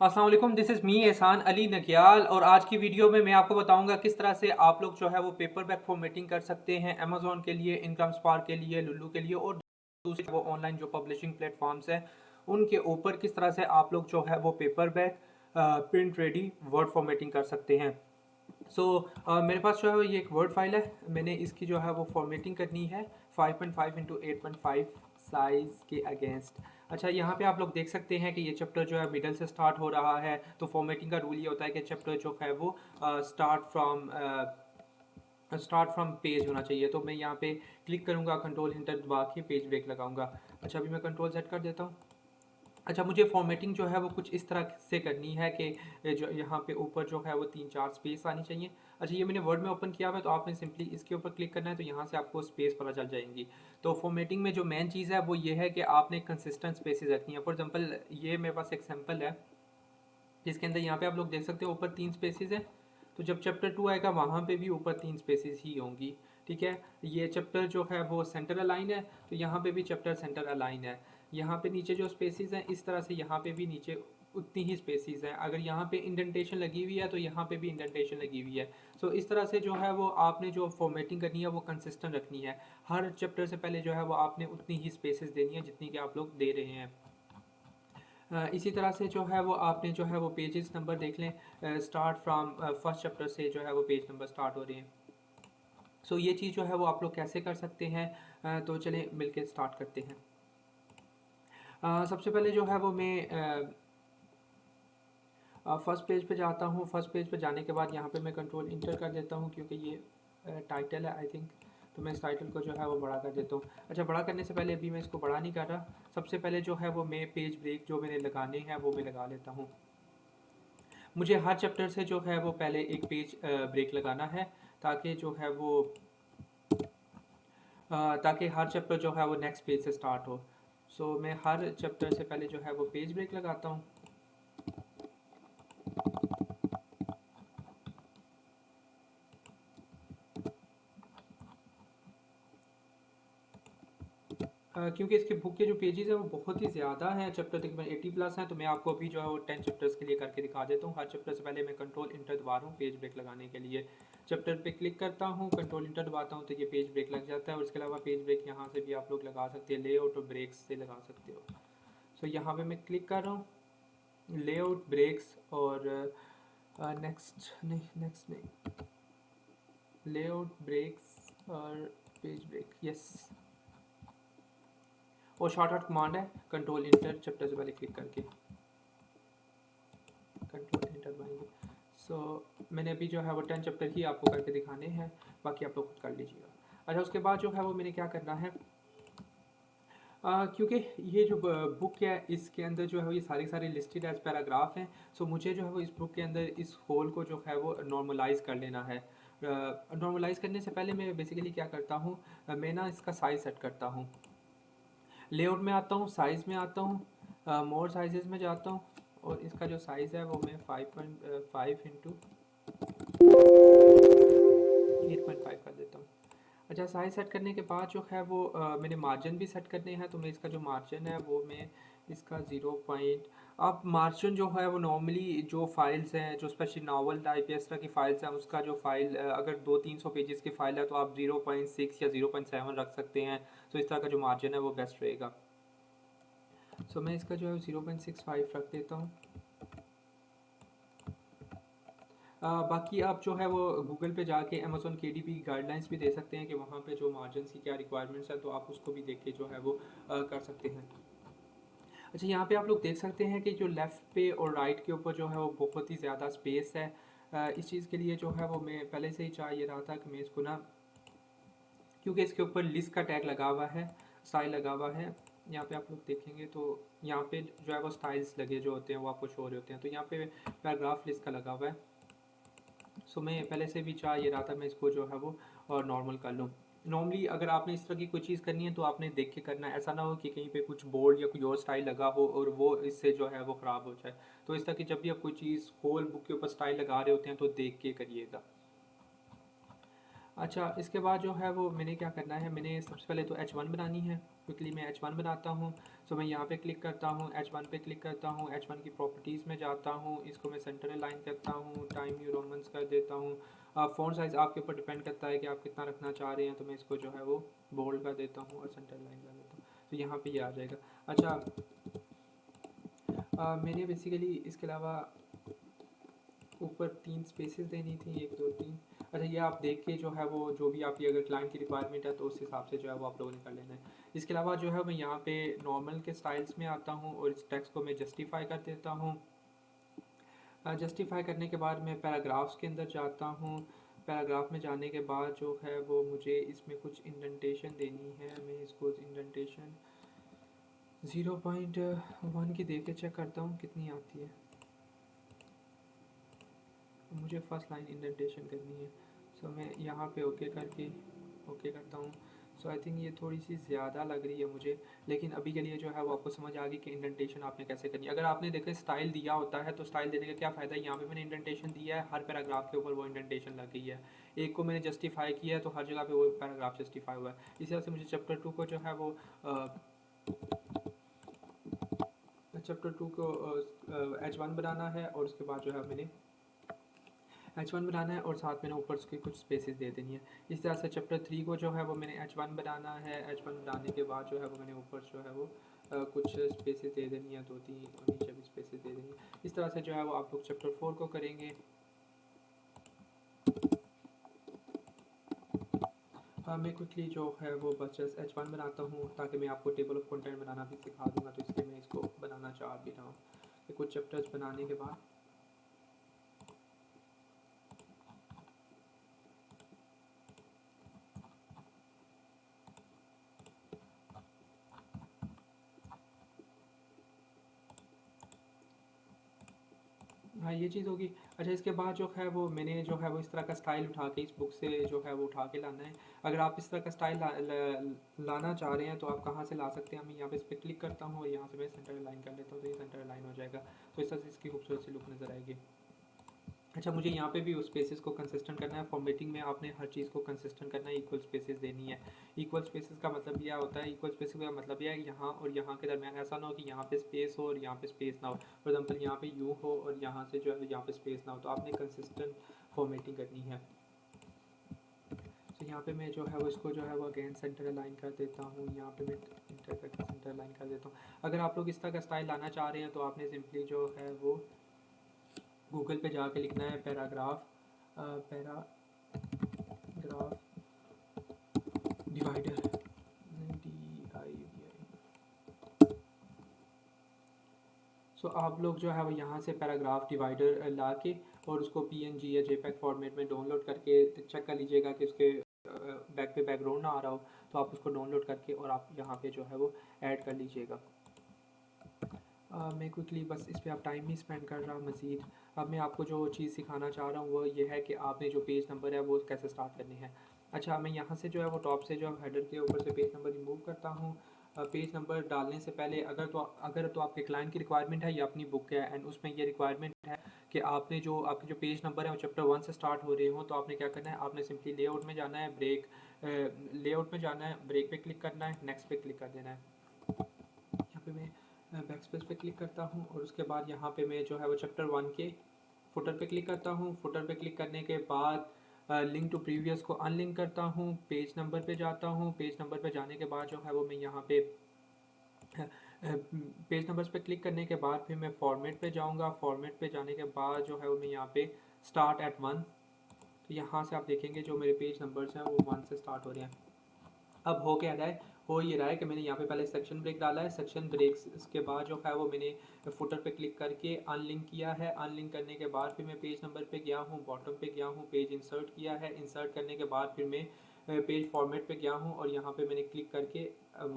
अस्सलाम वालेकुम, this is me एहसान अली नग्याल। और आज की वीडियो में मैं आपको बताऊंगा किस तरह से आप लोग जो है वो पेपर बैक फॉर्मेटिंग कर सकते हैं अमेज़ॉन के लिए, इनकम स्पार्क के लिए, लुल्लू के लिए और दूसरे वो ऑनलाइन जो पब्लिशिंग प्लेटफॉर्म्स हैं उनके ऊपर किस तरह से आप लोग जो है वो paper back print ready word formatting कर सकते हैं। मेरे पास जो है ये एक वर्ड फाइल है। मैंने इसकी जो है वो फॉर्मेटिंग करनी है 5.5 इंटू 8.5 साइज़ के अगेंस्ट। अच्छा, यहाँ पे आप लोग देख सकते हैं कि ये चैप्टर जो है मिडल से स्टार्ट हो रहा है। तो फॉर्मेटिंग का रूल ये होता है कि चैप्टर जो है वो स्टार्ट फ्रॉम पेज होना चाहिए। तो मैं यहाँ पे क्लिक करूँगा, कंट्रोल इंटर दबा के पेज ब्रेक लगाऊंगा। अच्छा, अभी मैं कंट्रोल सेट कर देता हूँ। अच्छा, मुझे फॉर्मेटिंग जो है वो कुछ इस तरह से करनी है कि जो यहाँ पे ऊपर जो है वो 3-4 स्पेस आनी चाहिए। अच्छा, ये मैंने वर्ड में ओपन किया हुआ है, तो आपने सिंपली इसके ऊपर क्लिक करना है, तो यहाँ से आपको स्पेस पता चल जाएंगी। तो फॉर्मेटिंग में जो मेन चीज़ है वो ये है कि आपने कंसिस्टेंट स्पेसेस रखनी है। फॉर एग्जांपल, ये मेरे पास एक सैम्पल है जिसके अंदर यहाँ पे आप लोग देख सकते हो ऊपर 3 स्पेसेस है। तो जब चैप्टर 2 आएगा वहाँ पे भी ऊपर 3 स्पेसेस ही होंगी। ठीक है, ये चैप्टर जो है वो सेंटर अलाइन है, तो यहाँ पे भी चैप्टर सेंटर अलाइन है। यहाँ पे नीचे जो स्पेसेस हैं इस तरह से यहाँ पे भी नीचे उतनी ही स्पेसेस हैं। अगर यहाँ पे इंडेंटेशन लगी हुई है तो यहाँ पे भी इंडेंटेशन लगी हुई है। इस तरह से जो है वो आपने जो फॉर्मेटिंग करनी है वो कंसिस्टेंट रखनी है। हर चैप्टर से पहले जो है वो आपने उतनी ही स्पेसेस देनी है जितनी कि आप लोग दे रहे हैं। इसी तरह से जो है वो आपने जो है वो पेजेस नंबर देख लें, स्टार्ट फ्रॉम फर्स्ट चैप्टर से जो है वो पेज नंबर स्टार्ट हो रहे हैं। ये चीज़ जो है वो आप लोग कैसे कर सकते हैं, तो चलें मिलके स्टार्ट करते हैं। सबसे पहले जो है वो मैं फर्स्ट पेज पे जाता हूँ। फर्स्ट पेज पे जाने के बाद यहाँ पे मैं कंट्रोल इंटर कर देता हूँ, क्योंकि ये टाइटल है आई थिंक। तो मैं इस टाइटल को जो है वो बड़ा कर देता हूँ। अच्छा, बड़ा करने से पहले अभी मैं इसको बड़ा नहीं कर रहा। सबसे पहले जो है वो मैं पेज ब्रेक जो मैंने लगाने हैं वो मैं लगा लेता हूँ। मुझे हर चैप्टर से जो है वो पहले एक पेज ब्रेक लगाना है, ताकि जो है वो ताकि हर चैप्टर जो है वो नेक्स्ट पेज से स्टार्ट हो। मैं हर चैप्टर से पहले जो है वो पेज ब्रेक लगाता हूँ। क्योंकि इसके बुक के जो पेजेस हैं वो बहुत ही ज़्यादा हैं, चैप्टर तकरीबन 80 प्लस हैं। तो मैं आपको अभी जो है वो 10 चैप्टर्स के लिए करके दिखा देता हूँ। हर चैप्टर से पहले मैं कंट्रोल इंटर दबा रहा हूँ पेज ब्रेक लगाने के लिए। चैप्टर पे क्लिक करता हूँ, कंट्रोल इंटर दबाता हूँ, तो ये पेज ब्रेक लग जाता है। और इसके अलावा पेज ब्रेक यहाँ से भी आप लोग लगा सकते हैं, लेआउट और ब्रेक्स से लगा सकते हो। यहाँ पे मैं क्लिक कर रहा हूँ, लेआउट, ब्रेक्स और नेक्स्ट नहीं, लेआउट, ब्रेक्स और पेज ब्रेक, यस। और शॉर्टकट कमांड है कंट्रोल इंटर, चैप्टर से पहले क्लिक करके कंट्रोल इंटर दबाएंगे। मैंने अभी जो है वो 10 चैप्टर ही आपको करके दिखाने हैं, बाकी आप लोग खुद कर लीजिएगा। अच्छा, उसके बाद जो है वो मैंने क्या करना है, क्योंकि ये जो बुक है इसके अंदर जो है वो ये सारी सारी लिस्टेड एज पैराग्राफ हैं। मुझे जो है वो इस बुक के अंदर इस होल को जो है वो नॉर्मलाइज कर लेना है। नॉर्मलाइज करने से पहले मैं बेसिकली क्या करता हूँ, मैं ना इसका साइज सेट करता हूँ। लेआउट में आता हूँ, साइज़ में आता हूँ, मोर साइजेस में जाता हूँ, और इसका जो साइज़ है वो मैं 5.5 इंटू 8.5 कर देता हूँ। अच्छा, साइज सेट करने के बाद जो है वो मैंने मार्जिन भी सेट करने हैं। तो मैं इसका जो मार्जिन है वो मैं इसका 0 पॉइंट, अब मार्जिन जो है वो नॉर्मली जो फाइल्स हैं, जो स्पेशली नावल टाइप या इस तरह की फ़ाइल्स हैं, उसका जो फाइल अगर 200-300 पेजेस की फ़ाइल है तो आप 0.6 या 0.7 रख सकते हैं। इस तरह का जो मार्जिन है वो बेस्ट रहेगा। मैं इसका जो है 0.65 रख देता हूँ। बाकी आप जो है वो गूगल पे जाके अमेज़ॉन KDP की गाइडलाइंस भी दे सकते हैं कि वहाँ पे जो मार्जिन की क्या रिक्वायरमेंट्स है, तो आप उसको भी देख के जो है वो कर सकते हैं। अच्छा, यहाँ पे आप लोग देख सकते हैं कि जो लेफ़्ट पे और राइट के ऊपर जो है वो बहुत ही ज़्यादा स्पेस है। इस चीज़ के लिए जो है वो मैं पहले से ही चाह ये रहा था कि मैं इसको ना, क्योंकि इसके ऊपर लिस्ट का टैग लगा हुआ है, स्टाइल लगा हुआ है। यहाँ पे आप लोग देखेंगे तो यहाँ पे जो है वो स्टाइल्स लगे जो होते हैं वो आपको शो हो रहे होते हैं। तो यहाँ पे पैराग्राफ लिस्ट का लगा हुआ है। मैं पहले से भी चाह ये रहा था मैं इसको जो है वो नॉर्मल कर लूँ। नॉर्मली अगर आपने इस तरह की कोई चीज़ करनी है तो आपने देख के करना है, ऐसा ना हो कि कहीं पे कुछ बोर्ड या कोई और स्टाइल लगा हो और वो इससे जो है वो ख़राब हो जाए। इस तरह की जब भी आप कोई चीज़ होल बुक के ऊपर स्टाइल लगा रहे होते हैं तो देख के करिएगा। अच्छा, इसके बाद जो है वो मैंने क्या करना है, मैंने सबसे पहले तो H1 बनानी है। क्विकली मैं H1 बनाता हूँ। सो मैं यहाँ पे क्लिक करता हूँ, H1 पे क्लिक करता हूँ, H1 की प्रॉपर्टीज़ में जाता हूँ, इसको मैं सेंटर अलाइन करता हूँ, टाइम न्यू रोमन्स कर देता हूँ। फ़ॉन्ट साइज़ आपके ऊपर डिपेंड करता है कि आप कितना रखना चाह रहे हैं, तो मैं इसको जो है वो बोल्ड कर देता हूँ और सेंटर अलाइन कर देता हूँ, तो यहाँ पे ये आ जाएगा। अच्छा, मैंने बेसिकली इसके अलावा ऊपर 3 स्पेसेस देनी थी, 1 2 3। अच्छा, ये आप देख के जो है वो, जो भी आपकी अगर क्लाइंट की रिक्वायरमेंट है तो उस हिसाब से जो है वो आप लोगों ने कर लेना है। इसके अलावा जो है मैं यहाँ पे नॉर्मल के स्टाइल्स में आता हूँ और इस टेक्स्ट को मैं जस्टिफाई कर देता हूँ। जस्टिफाई करने के बाद मैं पैराग्राफ्स के अंदर जाता हूँ। पैराग्राफ में जाने के बाद जो है वो मुझे इसमें कुछ इंडेंटेशन देनी है। मैं इसको इंडेंटेशन 0.1 की दे के चेक करता हूँ कितनी आती है। मुझे फर्स्ट लाइन इंडेंटेशन करनी है, सो मैं यहाँ पे ओके करके ओके करता हूँ। सो आई थिंक ये थोड़ी सी ज़्यादा लग रही है मुझे, लेकिन अभी के लिए जो है वो आपको समझ आ गई कि इंडेंटेशन आपने कैसे करनी है। अगर आपने देखे स्टाइल दिया होता है तो स्टाइल देने का क्या फ़ायदा है, यहाँ पे मैंने इंडेंटेशन दिया है, हर पैराग्राफ के ऊपर वो इंडेंटेशन लग गई है। एक को मैंने जस्टिफाई किया है तो हर जगह पे वो पैराग्राफ जस्टिफाई हुआ है। इस तरह से मुझे चैप्टर 2 को जो है वो चैप्टर 2 को H1 बनाना है और उसके बाद जो है मैंने H1 बनाना है और साथ में ना ऊपर उसके कुछ स्पेसेस दे देनी है। इस तरह से चैप्टर 3 को जो है वो मैंने H1 बनाना है। H1 बनाने के बाद जो है वो मैंने ऊपर जो है वो कुछ स्पेसेस दे देनी है, 2 3 और नीचे भी स्पेसेस दे देनी है। इस तरह से जो है वो आप लोग चैप्टर 4 को करेंगे। मैं क्विकली जो है वो बस जस्ट H1 बनाता हूँ ताकि मैं आपको टेबल ऑफ कंटेंट बनाना भी सिखा दूँगा, तो इसलिए मैं इसको बनाना चाह भी रहा हूँ कि कुछ चैप्टर्स बनाने के बाद हाँ, ये चीज़ होगी। अच्छा, इसके बाद जो है वो मैंने जो है वो इस तरह का स्टाइल उठा के इस बुक से जो है वो उठा के लाना है। अगर आप इस तरह का स्टाइल लाना चाह रहे हैं तो आप कहाँ से ला सकते हैं। मैं यहाँ पे इस पर क्लिक करता हूँ और यहाँ से मैं सेंटर लाइन कर लेता हूँ, तो ये सेंटर लाइन हो जाएगा। तो इस तरह से इसकी खूबसूरत सी लुक नज़र आएगी। अच्छा, मुझे यहाँ पे भी उस स्पेसेस को कंसिस्टेंट करना है। फॉर्मेटिंग में आपने हर चीज़ को कंसिस्टेंट करना है, इक्वल स्पेसेस देनी है। इक्वल स्पेसेस का मतलब यह होता है, इक्वल स्पेसेस का मतलब यह है यहाँ और यहाँ के दरमियान ऐसा ना हो कि यहाँ पे स्पेस हो और यहाँ पे स्पेस ना हो। फॉर एग्जांपल यहाँ पे यू हो और यहाँ से जो है यहाँ पे स्पेस ना हो, तो आपने कंसिस्टेंट फॉर्मेटिंग करनी है। तो यहाँ पे मैं जो है वो इसको जो है वो अगेन सेंटर अलाइन कर देता हूँ। यहाँ पे मैं इंटर करके सेंटर अलाइन कर देता हूँ। अगर आप लोग इस तरह का स्टाइल लाना चाह रहे हैं तो आपने सिंपली जो है वो गूगल पे जाके लिखना है पैराग्राफ डिवाइडर, सो आप लोग जो है वो यहाँ से पैराग्राफ डिवाइडर ला के और उसको PNG या JPEG फॉर्मेट में डाउनलोड करके चेक कर लीजिएगा कि उसके बैक पे बैकग्राउंड ना आ रहा हो, तो आप उसको डाउनलोड करके और आप यहाँ पे जो है वो ऐड कर लीजिएगा। मैं क्विकली बस इस पर आप टाइम नहीं स्पेंड कर रहा मज़ीद। अब मैं आपको जो चीज़ सिखाना चाह रहा हूँ वो ये है कि आपने जो पेज नंबर है वो कैसे स्टार्ट करने हैं। अच्छा, मैं यहाँ से जो है वो टॉप से जो हेडर के ऊपर से पेज नंबर रिमूव करता हूँ। पेज नंबर डालने से पहले अगर तो आपके क्लाइंट की रिक्वायरमेंट है या अपनी बुक है एंड उसमें ये रिक्वायरमेंट है कि आपके जो पेज नंबर है वो चैप्टर 1 से स्टार्ट हो रहे हो, तो आपने क्या करना है, आपने सिंपली लेआउट में जाना है, लेआउट में जाना है, ब्रेक पे क्लिक करना है, नेक्स्ट पे क्लिक कर देना है। यहाँ पे मैं बैक स्पेस पे क्लिक करता हूँ और उसके बाद यहाँ पे मैं जो है वो चैप्टर 1 के फुटर पे क्लिक करता हूँ। फुटर पे क्लिक करने के बाद लिंक टू प्रीवियस को अनलिंक करता हूँ, पेज नंबर पे जाता हूँ। पेज नंबर पे जाने के बाद जो है वो मैं यहाँ पे पेज नंबर्स पे क्लिक करने के बाद फिर मैं फॉर्मेट पे जाऊँगा। फॉर्मेट पे जाने के बाद जो है वो मैं यहाँ पे स्टार्ट एट 1, तो यहाँ से आप देखेंगे जो मेरे पेज नंबर्स हैं वो 1 से स्टार्ट हो रहे हैं। अब हो क्या रहा है, हो ये रहा है कि मैंने यहाँ पे पहले सेक्शन ब्रेक डाला है। सेक्शन ब्रेक के बाद जो है वो मैंने फुटर पे क्लिक करके अनलिंक किया है। अनलिंक करने के बाद फिर मैं पेज नंबर पे गया हूँ, बॉटम पे गया हूँ, पेज इंसर्ट किया है। इंसर्ट करने के बाद फिर मैं पेज फॉर्मेट पे गया हूँ और यहाँ पे मैंने क्लिक करके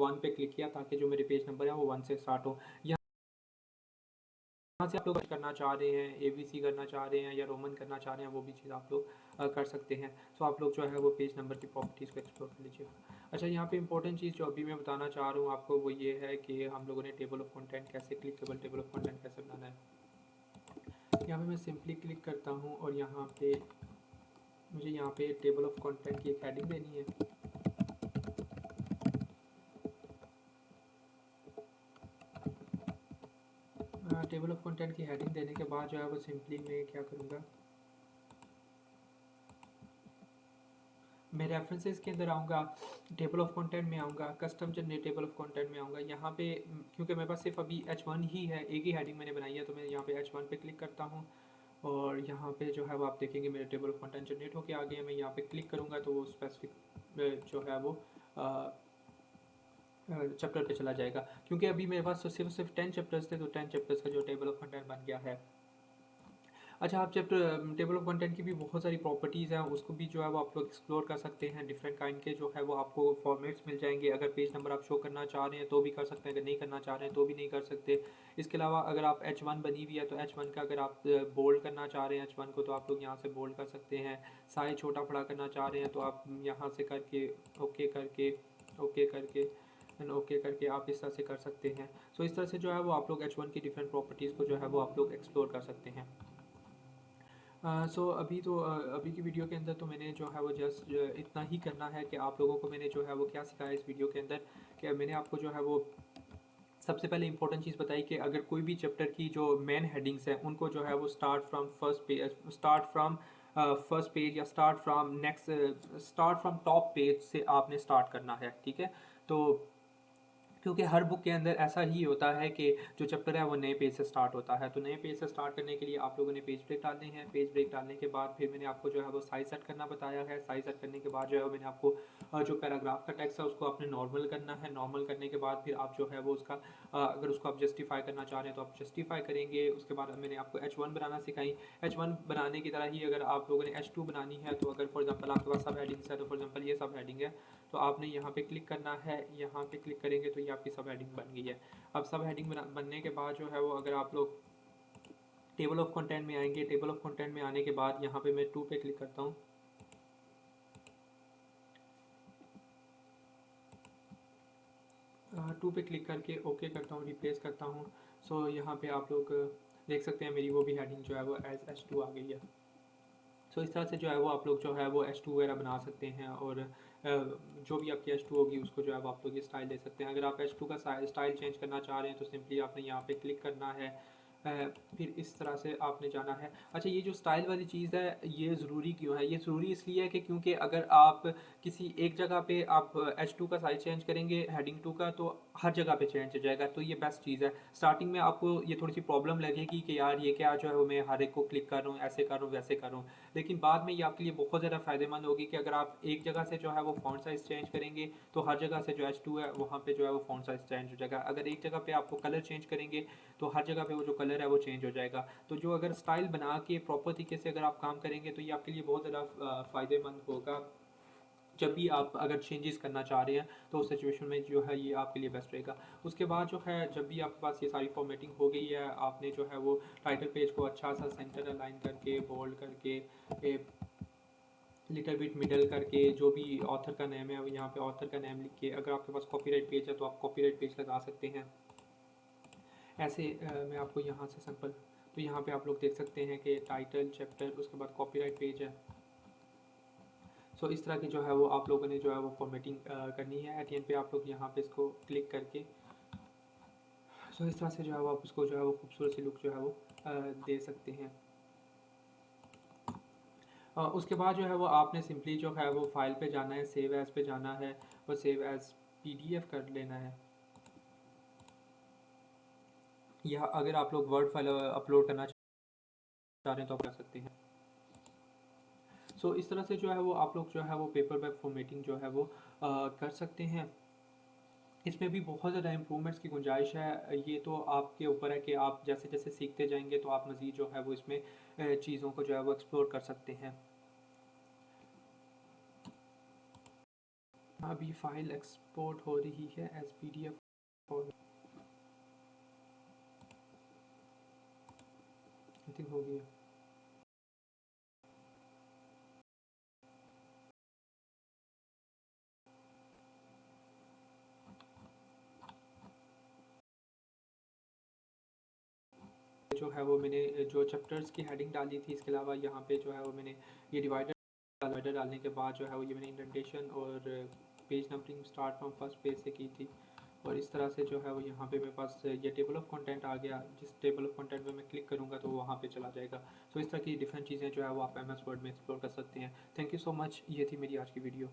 1 पे क्लिक किया ताकि जो मेरे पेज नंबर है वो 1 से स्टार्ट हो। यहाँ से आप लोग करना चाह रहे हैं, ABC करना चाह रहे हैं या रोमन करना चाह रहे हैं, वो भी चीज़ आप लोग कर सकते हैं। सो आप लोग जो है वो पेज नंबर की प्रॉपर्टीज़ को एक्सप्लोर कर लीजिए। अच्छा, यहाँ पे इंपॉर्टेंट चीज़ जो अभी मैं बताना चाह रहा हूँ आपको वो ये है कि हम लोगों ने टेबल ऑफ कंटेंट कैसे, क्लिकेबल टेबल ऑफ कंटेंट कैसे बनाना है। यहाँ पे मैं सिंपली क्लिक करता हूँ और यहाँ पे मुझे यहाँ पे टेबल ऑफ कंटेंट की एक हेडिंग देनी है। टेबल ऑफ कंटेंट की हेडिंग देने के बाद जो है वो सिंपली मैं क्या करूँगा, मैं रेफरेंसेस के अंदर आऊँगा, टेबल ऑफ कंटेंट में आऊँगा, custom generate table of content में आऊँगा। यहाँ पे क्योंकि मेरे पास सिर्फ अभी H1 ही है, एक ही हेडिंग मैंने बनाई है, तो मैं यहाँ पे H1 पे क्लिक करता हूँ और यहाँ पे जो है वो आप देखेंगे मेरे टेबल ऑफ कंटेंट जनरेट होके आ गया। मैं यहाँ पे क्लिक करूँगा तो वो स्पेसिफिक जो है वो चैप्टर पे चला जाएगा। क्योंकि अभी मेरे पास तो सिर्फ 10 चैप्टर्स थे, तो 10 चैप्टर्स का जो टेबल ऑफ कंटेंट बन गया है। अच्छा, आप चैप्टर टेबल ऑफ कंटेंट की भी बहुत सारी प्रॉपर्टीज़ हैं, उसको भी जो है वो आप लोग एक्सप्लोर कर सकते हैं। डिफरेंट काइंड के जो है वो आपको फॉर्मेट्स मिल जाएंगे। अगर पेज नंबर आप शो करना चाह रहे हैं तो भी कर सकते हैं, अगर नहीं करना चाह रहे हैं तो भी नहीं कर सकते। इसके अलावा अगर आप H1 बनी हुई है तो H1 का अगर आप बोल्ड करना चाह रहे हैं H1 को, तो आप लोग यहाँ से बोल्ड कर सकते हैं। साइज छोटा बड़ा करना चाह रहे हैं तो आप यहाँ से करके ओके करके ओके करके ओके करके आप इस तरह से कर सकते हैं। सो इस तरह से जो है वो आप लोग H1 की डिफरेंट प्रॉपर्टीज़ को जो है वो आप लोग एक्सप्लोर कर सकते हैं। अभी की वीडियो के अंदर तो मैंने जो है वो जस्ट इतना ही करना है कि आप लोगों को मैंने जो है वो क्या सिखाया इस वीडियो के अंदर, कि मैंने आपको जो है वो सबसे पहले इंपॉर्टेंट चीज़ बताई कि अगर कोई भी चैप्टर की जो मेन हेडिंग्स हैं उनको जो है वो फर्स्ट पेज या स्टार्ट फ्रॉम टॉप पेज से आपने स्टार्ट करना है, ठीक है। तो क्योंकि हर बुक के अंदर ऐसा ही होता है कि जो चैप्टर है वो नए पेज से स्टार्ट होता है। तो नए पेज से स्टार्ट करने के लिए आप लोगों ने पेज ब्रेक डालने हैं। पेज ब्रेक डालने के बाद फिर मैंने आपको जो है वो साइज सेट करना बताया है। साइज सेट करने के बाद जो है वो मैंने आपको जो पैराग्राफ का टेक्स्ट है उसको आपने नॉर्मल करना है। नॉर्मल करने के बाद फिर आप जो है वो उसका अगर उसको आप जस्टिफाई करना चाह रहे हैं तो आप जस्टिफाई करेंगे। उसके बाद मैंने आपको H1 बनाना सिखाई। H1 बनाने की तरह ही अगर आप लोगों ने H2 बनानी है, तो अगर फॉर एग्जांपल आपके पास सब हेडिंग्स है, तो फॉर एग्जांपल ये सब हेडिंग है, तो आपने यहाँ पे क्लिक करना है। यहाँ पे क्लिक करेंगे तो ये आपकी सब हेडिंग बन गई है। अब सब हेडिंग बनने के बाद जो है वो अगर आप लोग टेबल ऑफ कंटेंट में आएंगे, टेबल ऑफ कंटेंट में आने के बाद यहाँ पे मैं 2 पे क्लिक करता हूँ। 2 पे क्लिक करके ओके करता हूँ, रिप्लेस करता हूँ। सो यहाँ पे आप लोग देख सकते हैं मेरी वो भी हेडिंग जो है वो एज H2 आ गई है। सो इस तरह से जो है वो आप लोग जो है वो H2 वगैरह बना सकते हैं, और जो भी आपकी H2 होगी उसको जो है वो आप लोग ये स्टाइल दे सकते हैं। अगर आप H2 का स्टाइल चेंज करना चाह रहे हैं तो सिंपली आपने यहाँ पे क्लिक करना है। फिर इस तरह से आपने जाना है। अच्छा, ये जो स्टाइल वाली चीज़ है ये ज़रूरी क्यों है? ये ज़रूरी इसलिए है कि क्योंकि अगर आप किसी एक जगह पे आप H2 का साइज चेंज करेंगे हेडिंग 2 का, तो हर जगह पे चेंज हो जाएगा। तो ये बेस्ट चीज़ है। स्टार्टिंग में आपको ये थोड़ी सी प्रॉब्लम लगेगी कि यार ये क्या जो है वो मैं हर एक को क्लिक कर रहा हूँ, ऐसे कर रहा हूँ, वैसे कर रहा हूँ। लेकिन बाद में ये आपके लिए बहुत ज़्यादा फ़ायदेमंद होगी कि अगर आप एक जगह से जो है वो फ़ॉन्ट साइज़ चेंज करेंगे तो हर जगह से जो H2 है वहाँ पे जो है वो फ़ॉन्ट साइज़ चेंज हो जाएगा। अगर एक जगह पे आपको कलर चेंज करेंगे तो हर जगह पे वो जो कलर है वो चेंज हो जाएगा। तो जो अगर स्टाइल बना के प्रॉपर तरीके से अगर आप काम करेंगे तो ये आपके लिए बहुत ज़्यादा फ़ायदेमंद होगा। जब भी आप अगर चेंजेस करना चाह रहे हैं तो उस सिचुएशन में जो है ये आपके लिए बेस्ट रहेगा। उसके बाद जो है जब भी आपके पास ये सारी फॉर्मेटिंग हो गई है, आपने जो है वो टाइटल पेज को अच्छा सा सेंटर अलाइन करके, बोल्ड करके, लिटिल बिट मिडल करके, जो भी ऑथर का नेम है यहाँ पे ऑथर का नेम लिख के, अगर आपके पास कॉपीराइट पेज है तो आप कॉपीराइट पेज लगा सकते हैं। ऐसे मैं आपको यहाँ से सैम्पल, तो यहाँ पे आप लोग देख सकते हैं कि टाइटल, चैप्टर, उसके बाद कॉपीराइट पेज है। सो इस तरह की जो है वो आप लोगों ने जो है वो फॉर्मेटिंग करनी है। एट एंड पे आप लोग यहाँ पे इसको क्लिक करके सो इस तरह से जो है वो आप उसको जो है वो खूबसूरत सी लुक जो है वो दे सकते हैं। उसके बाद जो है वो आपने सिंपली जो है वो फाइल पे जाना है, सेव एज़ पे जाना है और सेव एज़ PDF कर लेना है। या अगर आप लोग वर्ड फाइल अपलोड करना चाह रहे हैं तो आप कर सकते हैं। सो इस तरह से जो है वो आप लोग जो है वो पेपर बैक फॉर्मेटिंग जो है वो कर सकते हैं। इसमें भी बहुत ज़्यादा इम्प्रूवमेंट्स की गुंजाइश है। ये तो आपके ऊपर है कि आप जैसे जैसे सीखते जाएंगे तो आप मज़ीद जो है वो इसमें चीज़ों को जो है वो एक्सप्लोर कर सकते हैं। अभी फाइल एक्सपोर्ट हो रही है एज PDF और आई थिंक हो गई है। जो है वो मैंने जो चैप्टर्स की हेडिंग डाली थी, इसके अलावा यहाँ पे जो है वो मैंने ये डिवाइडर हेडर डालने के बाद जो है वो ये मैंने इंडेंटेशन और page numbering start from first page से की थी। और इस तरह से जो है वो यहाँ पे मेरे पास ये टेबल ऑफ कंटेंट आ गया। जिस टेबल ऑफ कंटेंट पे मैं क्लिक करूँगा तो वो वहाँ पे चला जाएगा। सो इस तरह की डिफरेंट चीज़ें जो है वो आप MS वर्ड में एक्सप्लोर कर सकते हैं। Thank you so much. ये थी मेरी आज की वीडियो।